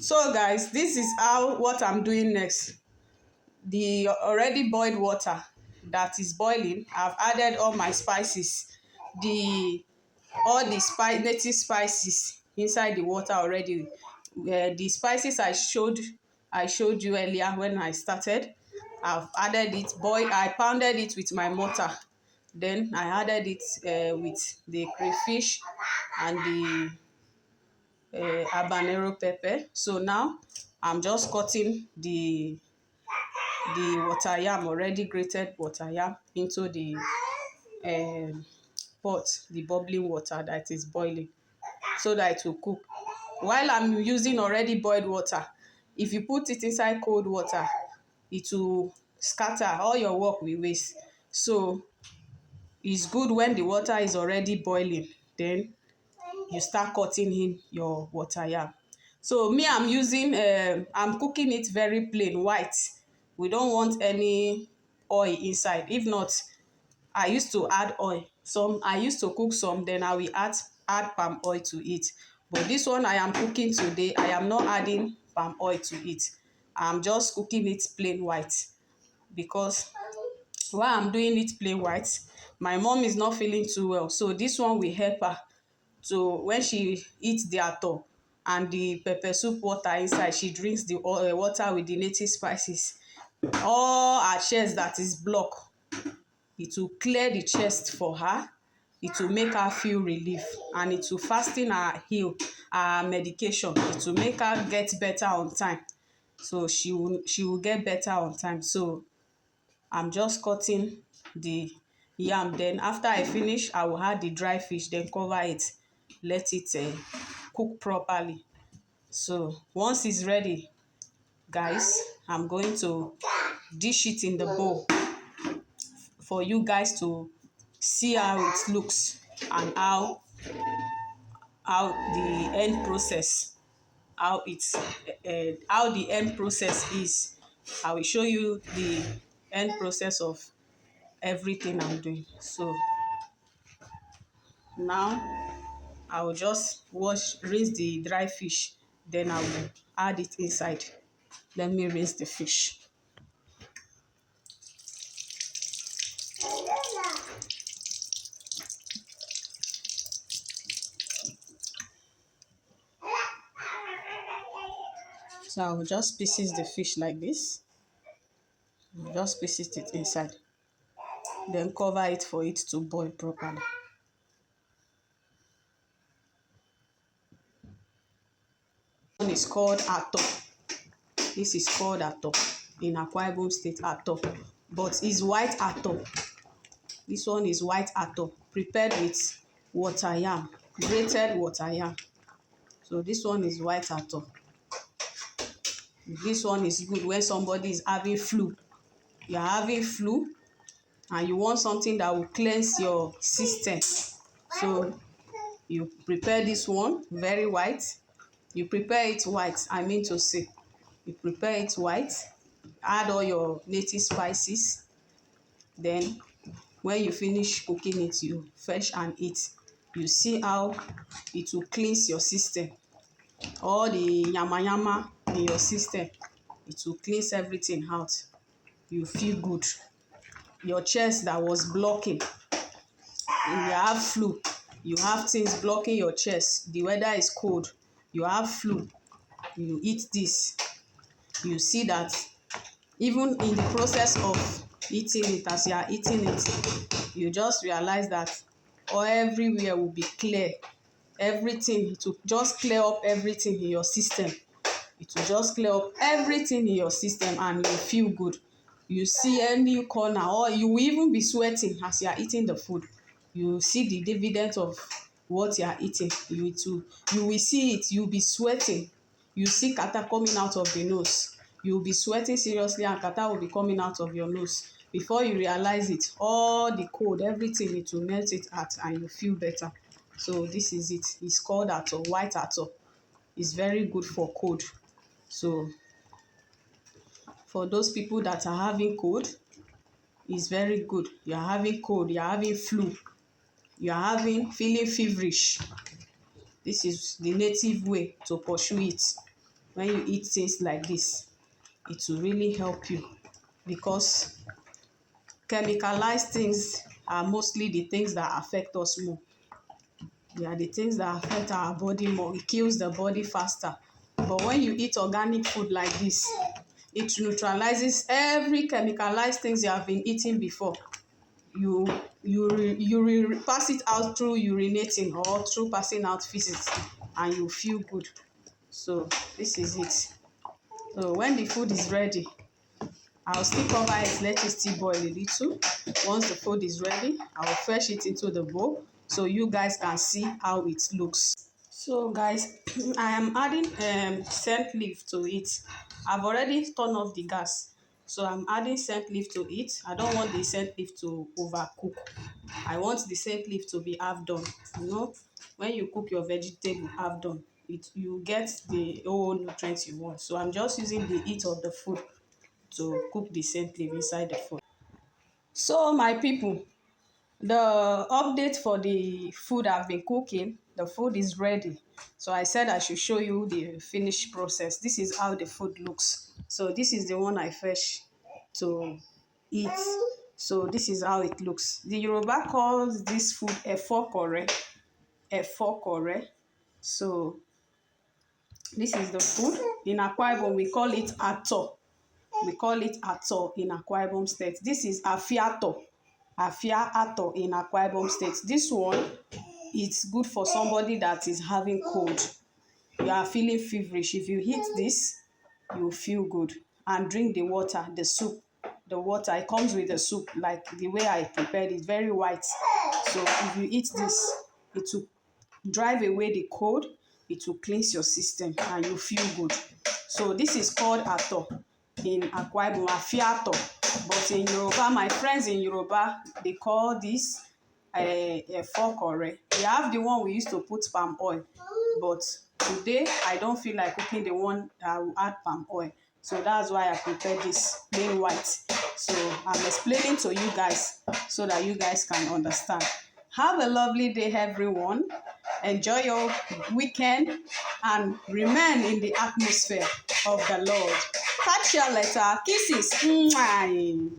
So guys, this is what I'm doing next. The already boiled water that is boiling, I've added all my spices, all the native spices inside the water already. The spices I showed you earlier when I started, I've added it. I pounded it with my mortar. Then I added it with the crayfish and the habanero pepper. So now I'm just cutting the water yam, already grated water yam, into the pot, the bubbling water that is boiling, so that it will cook. While I'm using already boiled water, if you put it inside cold water, it will scatter, all your work will waste. So it's good when the water is already boiling, then you start cutting in your water yam. So me, I'm cooking it very plain white. We don't want any oil inside. If not, I used to add oil. I used to cook some, then I will add palm oil to it. But this one I am cooking today, I am not adding palm oil to it. I'm just cooking it plain white, because while I'm doing it plain white, my mom is not feeling too well. So this one will help her to, when she eats the ator and the pepper soup water inside, she drinks the water with the native spices. All her chest that is blocked, it will clear the chest for her. It will make her feel relief, and it will fasten her medication. It will make her get better on time. So she will get better on time. So I'm just cutting the yam. Then after I finish, I will add the dry fish, then cover it, let it cook properly. So once it's ready, guys, I'm going to dish it in the bowl for you guys to see how it looks, and how the end process, how the end process is. I will show you the end process of everything I'm doing. So now I will just rinse the dry fish, then I will add it inside. Let me rinse the fish. So I will just pieces the fish like this. Just pieces it inside. Then cover it for it to boil properly. This one is called ator. This is called ator in Akwa Ibom State, ator. But it's white ator. This one is white ator, prepared with water yam, grated water yam. So this one is white ator. This one is good when somebody is having flu. You are having flu and you want something that will cleanse your system. So you prepare this one very white. You prepare it white, I mean to say. You prepare it white, add all your native spices. Then when you finish cooking it, you fetch and eat. You see how it will cleanse your system. All the yama yama in your system, it will cleanse everything out. You feel good. Your chest that was blocking, you have flu, you have things blocking your chest, the weather is cold, you have flu, you eat this, you see that even in the process of eating it, as you are eating it, you just realize that everywhere will be clear. Everything, it will just clear up everything in your system. It will just clear up everything in your system, and you feel good. You see any corner, or you will even be sweating as you are eating the food. You see the dividend of what you are eating. You will see it. You will be sweating. You see kata coming out of the nose. You will be sweating seriously, and kata will be coming out of your nose. Before you realize it, all the cold, everything, it will melt it out, and you feel better. So this is it. It's called ator, white ator. It's very good for cold. So for those people that are having cold, it's very good. You are having cold, you are having flu, you are feeling feverish. This is the native way to pursue it. when you eat things like this, it will really help you, because chemicalized things are mostly the things that affect us more. They are the things that affect our body more. It kills the body faster. But when you eat organic food like this, it neutralizes every chemicalized things you have been eating before. You pass it out through urinating or through passing out feces, and you feel good. So this is it. So when the food is ready, I'll still cover it, let it still boil a little. Once the food is ready, I'll fetch it into the bowl so you guys can see how it looks. So guys, I am adding scent leaf to it. I've already turned off the gas, so I'm adding scent leaf to it. I don't want the scent leaf to overcook. I want the scent leaf to be half done. You know, when you cook your vegetable half done, you get the whole nutrients you want. So I'm just using the heat of the food to cook the scent leaf inside the food. So my people, the update for the food I've been cooking, the food is ready. So I said I should show you the finished process. This is how the food looks. So this is the one I fetch to eat. So this is how it looks. The Yoruba calls this food eforkore. Eforkore. So this is the food. In Akwa Ibom, we call it ator. We call it ator in Akwa Ibom State. This is afiato. Afiato in Akwa Ibom State. This one, it's good for somebody that is having cold. You are feeling feverish. If you eat this, you feel good. And drink the water, the soup. The water, it comes with the soup, like the way I prepared it, very white. So if you eat this, it will drive away the cold, it will cleanse your system, and you feel good. So this is called ator in Akwa Ibom, afiato. But in Yoruba, my friends in Yoruba, they call this eforkore. We have the one we used to put palm oil, but today I don't feel like cooking the one that will add palm oil. So that's why I prepared this plain white. So I'm explaining to you guys so that you guys can understand. Have a lovely day, everyone. Enjoy your weekend and remain in the atmosphere of the Lord. Catch you later. Kisses. Mwah.